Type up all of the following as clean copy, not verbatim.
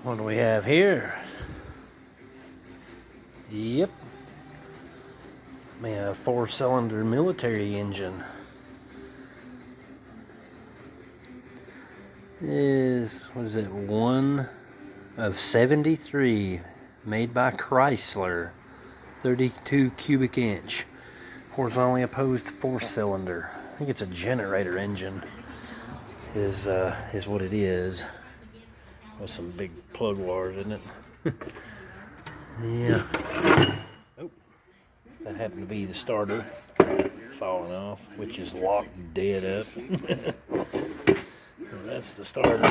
What do we have here? Yep. Man, a 4-cylinder military engine. What is it, 1 of 73, made by Chrysler, 32 cubic inch, horizontally opposed 4-cylinder. I think it's a generator engine is what it is, with some big plug wires in it. Yeah. Oh, that happened to be the starter falling off, which is locked dead up. That's the starter,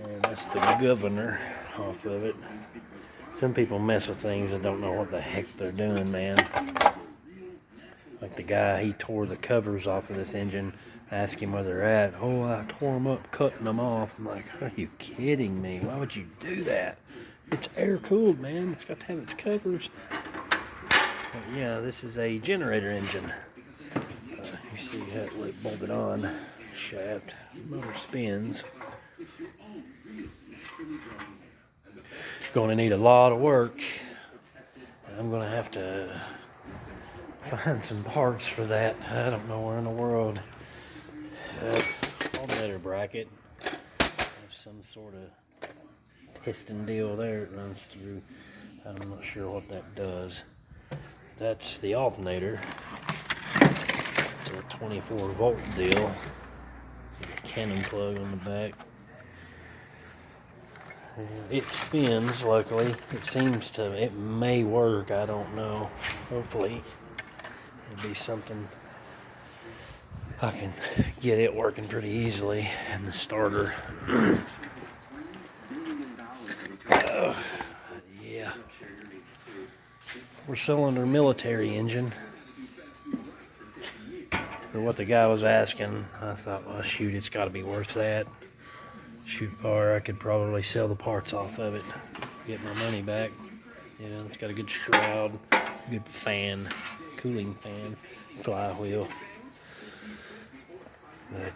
and that's the governor off of it. Some people mess with things and don't know what the heck they're doing, man. Like the guy, he tore the covers off of this engine. Asked him where they're at. Oh, I tore them up, cutting them off. I'm like, are you kidding me? Why would you do that? It's air cooled, man. It's got to have its covers. But yeah, this is a generator engine. You see how it bolted on. Shaft, motor spins. Going to need a lot of work. I'm going to have to find some parts for that. I don't know where in the world. Alternator bracket. There's some sort of piston deal there it runs through. I'm not sure what that does. That's the alternator. It's a 24-volt deal. Cannon plug on the back. It spins, luckily. It may work, I don't know. Hopefully it'll be something I can get it working pretty easily. And the starter. Yeah. 4-cylinder military engine. For what the guy was asking, I thought, well, shoot, it's got to be worth that. Shoot par, I could probably sell the parts off of it, get my money back. You know, it's got a good shroud, good fan, cooling fan, flywheel. But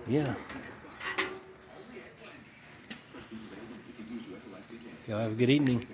yeah. Y'all have a good evening.